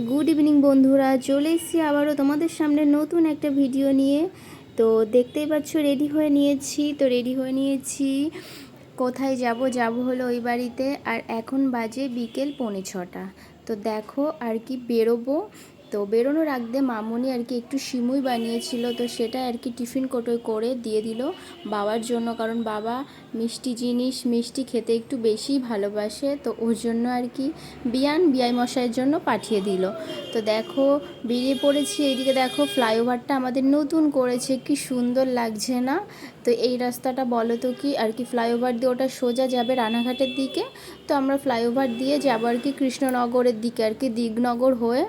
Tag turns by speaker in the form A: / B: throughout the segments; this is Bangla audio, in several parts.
A: গুড ইভিনিং বন্ধুরা, চলে এসেছি আবারও তোমাদের সামনে নতুন একটা ভিডিও নিয়ে। তো দেখতেই পাচ্ছ রেডি হয়ে নিয়েছি। কোথায় যাব হলো ওই বাড়িতে। আর এখন বাজে বিকেল 5:45। তো দেখো আর কি বেরোবো। তো বেরোনোর আগে মামুনি আর কি একটু সিমুই বানিয়েছিল, তো সেটা আর কি টিফিন কোটোয় করে দিয়ে দিল বাবার জন্য, কারণ বাবা মিষ্টি খেতে একটু বেশিই ভালোবাসে। তো ওর জন্য আর কি বিয়াই মশাইয়ের জন্য পাঠিয়ে দিল। তো দেখো বেরিয়ে পড়েছি। এইদিকে দেখো ফ্লাইওভারটা আমাদের নতুন করেছে, কি সুন্দর লাগছে না? তো এই রাস্তাটা বলো তো কি আর কি ফ্লাইওভার দিয়ে ওটা সোজা যাবে রানাঘাটের দিকে। তো আমরা ফ্লাইওভার দিয়ে যাবো আর কি কৃষ্ণনগরের দিকে, আর কি দিগনগর হয়ে।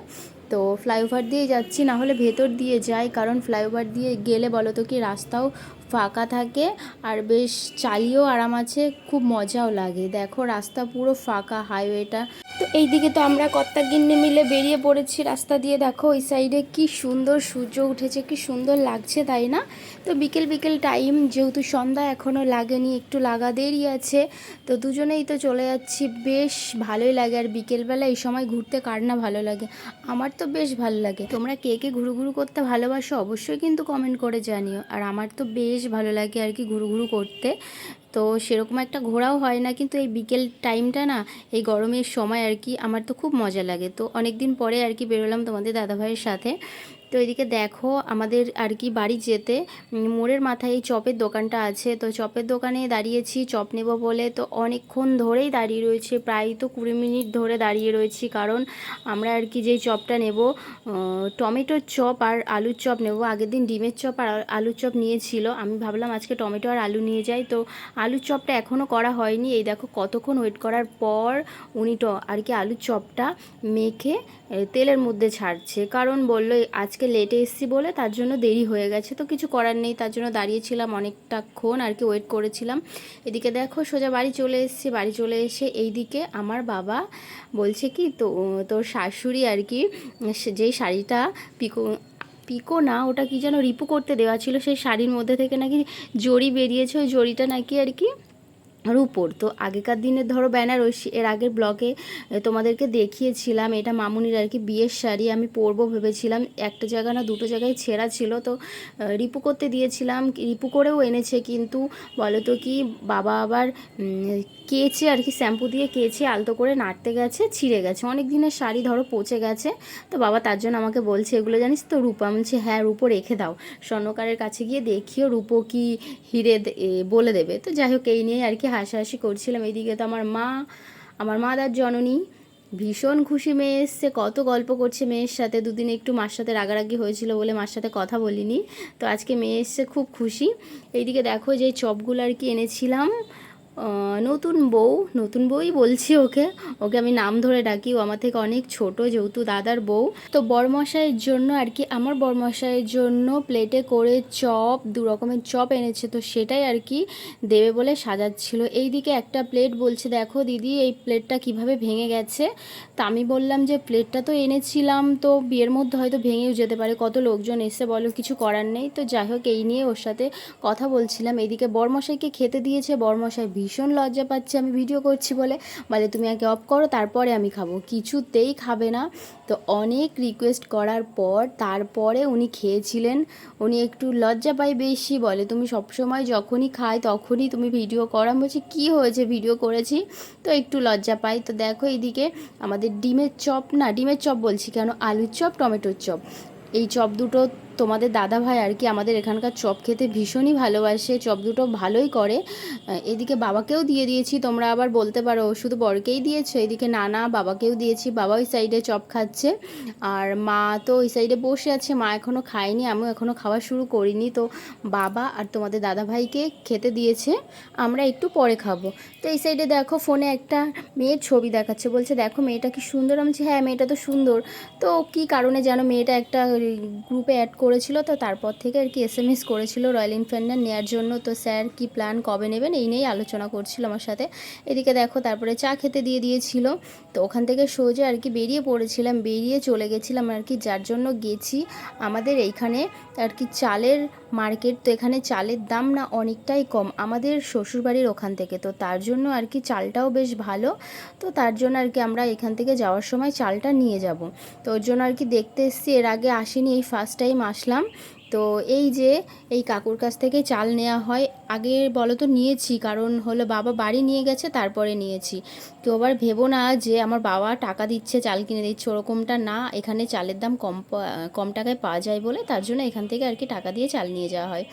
A: তো ফ্লাইওভার দিয়ে যাচ্ছি, না হলে ভেতর দিয়ে যাই, কারণ ফ্লাইওভার দিয়ে গেলে বলো তো কি রাস্তাও ফাঁকা থাকে আর বেশ চালিয়েও আরাম আছে, খুব মজাও লাগে। দেখো রাস্তা পুরো ফাঁকা, হাইওয়েটা। তো এইদিকে তো আমরা কর্তাগিন্নি মিলে বেরিয়ে পড়েছি রাস্তা দিয়ে। দেখো ওই সাইডে কি সুন্দর সূর্য উঠেছে, কি সুন্দর লাগছে, তাই না? তো বিকেল টাইম, যেহেতু সন্ধ্যা এখনও লাগেনি, একটু লাগা দেরি আছে। তো দুজনেই তো চলে যাচ্ছি, বেশ ভালোই লাগে। আর বিকেলবেলা এই সময় ঘুরতে কার না ভালো লাগে? আমার তো বেশ ভালো লাগে। তোমরা কে কে ঘুরু করতে ভালোবাসো অবশ্যই কিন্তু কমেন্ট করে জানিও। আর আমার তো বেশ ভালো লাগে আর কি ঘুরু করতে। তো সেরকম একটা ঘোরাও হয় না, কিন্তু এই বিকেল টাইমটা না, এই গরমের সময় আর কি আমার তো খুব মজা লাগে। তো অনেক দিন পরে আর কি বেরোলাম তোমাদের দাদাভাইয়ের সাথে। তো এদিকে দেখো আমাদের আর কি বাড়ি যেতে মোড়ের মাথায় এই চপের দোকানটা আছে। তো চপের দোকানে দাঁড়িয়েছি চপ নেব বলে। তো অনেকক্ষণ ধরেই দাঁড়িয়ে রয়েছে, প্রায় তো 20 মিনিট ধরে দাঁড়িয়ে রয়েছি, কারণ আমরা আর কি যেই চপটা নেব টমেটোর চপ আর আলুর চপ নেব। আগের দিন ডিমের চপ আর আলুর চপ নিয়েছিল, আমি ভাবলাম আজকে টমেটো আর আলু নিয়ে যাই। তো আলুর চপটা এখনও করা হয়নি। এই দেখো কতক্ষণ ওয়েট করার পর উনি আর কি আলুর চপটা মেখে তেলের মধ্যে ছাড়ছে, কারণ বললো আজকে লেটে এসেছি বলে তার জন্য দেরি হয়ে গেছে। তো কিছু করার নেই, তার জন্য দাঁড়িয়েছিলাম অনেকটাক্ষণ আর কি ওয়েট করেছিলাম। এদিকে দেখো সোজা বাড়ি চলে এসেছি। বাড়ি চলে এসে এইদিকে আমার বাবা বলছে কি, তো তোর শাশুড়ি আর কি যেই শাড়িটা পিকো না, ওটা কি যেন রিপু করতে দেওয়া ছিল, সেই শাড়ির মধ্যে থেকে নাকি জড়ি বেরিয়েছে, ওই জড়িটা নাকি আর কি রুপোর। তো আগেকার দিনের ধরো বেনারসি, এর আগের ব্লগে তোমাদেরকে দেখিয়েছিলাম, এটা মামুনির আর কি বিয়ের শাড়ি। আমি পরবো ভেবেছিলাম, একটা জায়গা না দুটো জায়গায় ছেঁড়া ছিল, তো রিপু করতে দিয়েছিলাম, রিপু করেও এনেছে। কিন্তু বলো তো কি বাবা আবার কেচে আর কি শ্যাম্পু দিয়ে কেচে আলতো করে নাড়তে গেছে, ছিঁড়ে গেছে। অনেক দিনের শাড়ি ধরো পচে গেছে। তো বাবা তার জন্য আমাকে বলছে এগুলো জানিস তো রূপো। আমি বলছি হ্যাঁ রূপো রেখে দাও, স্বর্ণকারের কাছে গিয়ে দেখিও রূপো কি হিরে বলে দেবে। তো যাই হোক এই নিয়ে আর কি হাসাহাসি করছিলাম। এইদিকে তো আমার মাদার জননী ভীষণ খুশি, মেয়ে এসছে, কত গল্প করছে মেয়ের সাথে। দুদিন একটু মার সাথে রাগারাগি হয়েছিল বলে মার সাথে কথা বলিনি। তো আজকে মেয়ে এসছে, খুব খুশি। এইদিকে দেখো যে চপগুলো আর কি এনেছিলাম, নতুন বউই বলছি ওকে, আমি নাম ধরে ডাকি, ও আমার থেকে অনেক ছোট, যেহেতু দাদার বউ। তো বরমশাইয়ের জন্য আর কি, আমার বরমশাইয়ের জন্য প্লেটে করে চপ, 2 রকমের চপ এনেছে, তো সেটাই আর কি দেবে বলে সাজাচ্ছিল। এইদিকে একটা প্লেট বলছে দেখো দিদি এই প্লেটটা কিভাবে ভেঙে গেছে। তা আমি বললাম যে প্লেটটা তো এনেছিলাম, তো বিয়ের মধ্যে হয়তো ভেঙেও যেতে পারে, কত লোকজন এসে, বলো কিছু করার নেই। তো যাই হোক এই নিয়ে ওর সাথে কথা বলছিলাম। এইদিকে বরমশাইকে খেতে দিয়েছে, বরমশাই ভীষণ লজ্জা পাচ্ছে আমি ভিডিও করছি বলে তুমি আগে অফ করো তারপরে আমি খাবো, কিছুতেই খাবে না। তো অনেক রিকোয়েস্ট করার পর তারপরে উনি খেয়েছিলেন। উনি একটু লজ্জা পায় বেশি, বলে তুমি সবসময় যখনই খাই তখনই তুমি ভিডিও করো। আমি বলছি কী হয়েছে, ভিডিও করেছি, তো একটু লজ্জা পাই। তো দেখো এইদিকে আমাদের ডিমের চপ বলছি কেন, আলুর চপ টমেটোর চপ, এই চপ দুটো তোমাদের দাদা ভাই আর কি আমাদের এখানকার চপ খেতে ভীষণই ভালোবাসে, চপ দুটো ভালোই করে। এদিকে বাবাকেও দিয়ে দিয়েছি, তোমরা আবার বলতে পারো শুধু বরকেই দিয়েছো, এদিকে নানা বাবাকেও দিয়েছি, বাবা ওই সাইডে চপ খাচ্ছে। আর মা তো ওই সাইডে বসে আছে, মা এখনও খায়নি, আমিও এখনও খাওয়া শুরু করিনি। তো বাবা আর তোমাদের দাদা ভাইকে খেতে দিয়েছে, আমরা একটু পরে খাবো। তো এই সাইডে দেখো ফোনে একটা মেয়ের ছবি দেখাচ্ছে, বলছে দেখো মেয়েটা কি সুন্দর। আমি বলছি হ্যাঁ মেয়েটা তো সুন্দর। তো কী কারণে যেন মেয়েটা একটা গ্রুপে অ্যাড করে করেছিল, তো তারপর থেকে আর কি SMS করেছিল রয়্যাল এনফিল্ডটা নেওয়ার জন্য। তো স্যার কি প্ল্যান, কবে নেবেন, এই নিয়েই আলোচনা করছিল আমার সাথে। এদিকে দেখো তারপরে চা খেতে দিয়ে দিয়েছিল। তো ওখান থেকে সোজা আর কি বেরিয়ে পড়েছিলাম, বেরিয়ে চলে গেছিলাম আর কি, যার জন্য গেছি আমাদের এইখানে আর কি চালের মার্কেট। তো এখানে চালের দাম না অনেকটাই কম আমাদের শ্বশুরবাড়ির ওখান থেকে, তো তার জন্য আর কি চালটাও বেশ ভালো। তো তার জন্য আর কি আমরা এখান থেকে যাওয়ার সময় চালটা নিয়ে যাব। তো ওর জন্য আর কি দেখতে এসেছি, এর আগে আসিনি, এই ফার্স্ট টাইম আসলাম। তো এই যে এই কাকুর কাছ থেকে চাল নেওয়া হয়, আগে বলো তো নিয়েছি, কারণ হলো বাবা বাড়ি নিয়ে গেছে তারপরে নিয়েছি। তো আবার ভেবো না যে আমার বাবা টাকা দিচ্ছে চাল কিনে দিচ্ছে, ওরকমটা না। এখানে চালের দাম কম টাকায় পাওয়া যায় বলে তার জন্য এখান থেকে আর কি টাকা দিয়ে চাল নিয়ে যাওয়া হয়।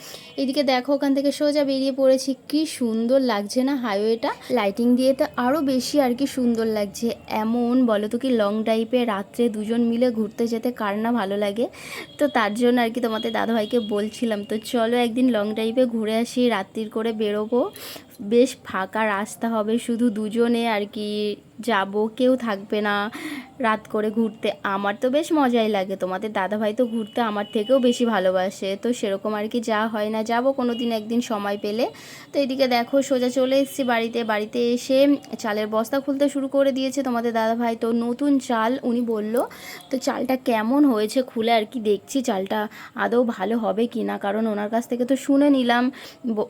A: এদিকে দেখো ওখান থেকে সোজা বেরিয়ে পড়েছি, কি সুন্দর লাগছে না হাইওয়েটা, লাইটিং দিয়ে তো আরও বেশি আর কি সুন্দর লাগছে। এমন বলো তো কি লং ড্রাইভে রাত্রে দুজন মিলে ঘুরতে যেতে কার না ভালো লাগে। তো তার জন্য আর কি তোমাদের দাদাভাইকে বলছিলাম, তো চলো একদিন লং ড্রাইভে ঘুরে আসি, রাত্রির করে বেরোবো, বেশ ফাঁকা রাস্তা হবে, শুধু দুজনে আর কি যাব, কেউ থাকবে না, রাত করে ঘুরতে আমার তো বেশ মজাই লাগে। তোমাদের দাদাভাই তো ঘুরতে আমার থেকেও বেশি ভালোবাসে, তো সেরকম আর কি যা হয় না, যাব কোনো দিন একদিন সময় পেলে। তো এদিকে দেখো সোজা চলে এসেছি বাড়িতে। বাড়িতে এসে চালের বস্তা খুলতে শুরু করে দিয়েছে তোমাদের দাদাভাই, তো নতুন চাল উনি বলল। তো চালটা কেমন হয়েছে খুলে আর কি দেখছি চালটা আদৌ ভালো হবে কি না, কারণ ওনার কাছ থেকে তো শুনে নিলাম,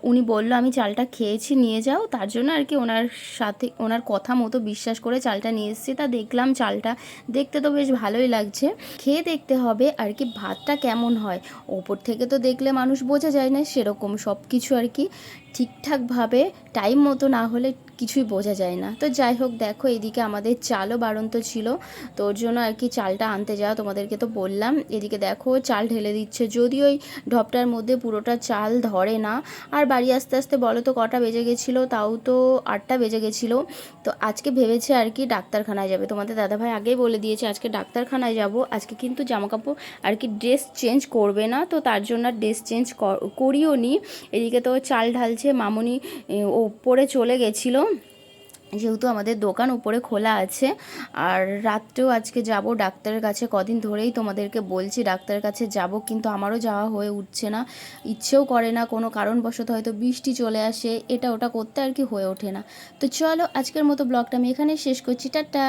A: উনি বলল আমি চালটা খেয়েছি নিয়ে যাও, তার জন্য আর কি ওনার সাথে ওনার কথা মতো বিশ্বাস করে চালটা নিয়ে এসেছি। তা দেখলাম চালটা দেখতে তো বেশ ভালোই লাগছে, খেয়ে দেখতে হবে আর কি ভাতটা কেমন হয়। ওপর থেকে তো দেখলে মানুষ বোঝা যায় না, সেরকম সব কিছু আর কি ঠিকঠাকভাবে টাইম মতো না হলে কিছুই বোঝা যায় না। তো যাই হোক দেখো এদিকে আমাদের চালও বাড়ন্ত ছিল, তো ওর জন্য আর কি চালটা আনতে যাওয়া তোমাদেরকে তো বললাম। এদিকে দেখো চাল ঢেলে দিচ্ছে, যদিও ওই ঢপটার মধ্যে পুরোটা চাল ধরে না। আর বাড়ি আস্তে আস্তে বলো তো কটা বেজে গেছিলো, তাও তো 8টা বেজে গেছিলো। তো আজকে ভেবেছে আর কি ডাক্তারখানায় যাবে, তোমাদের দাদাভাই আগেই বলে দিয়েছে আজকে ডাক্তারখানায় যাব। আজকে কিন্তু জামাকাপড় আর কি ড্রেস চেঞ্জ করবে না, তো তার জন্য ড্রেস চেঞ্জ করিও নি। এদিকে তো চাল ঢালছে, মামুনি ওপরে চলে গেছিলো, যেহেতু আমাদের দোকান উপরে খোলা আছে। আর রাত্রেও আজকে যাব ডাক্তারের কাছে, কদিন ধরেই তোমাদেরকে বলছি ডাক্তারের কাছে যাব, কিন্তু আমারও যাওয়া হয়ে উঠছে না, ইচ্ছেও করে না, কোনো কারণবশত হয়তো বৃষ্টি চলে আসে, এটা ওটা করতে আর কি হয়ে ওঠে না। তো চলো আজকের মতো ব্লগটা আমি এখানে শেষ করছি, টাটা।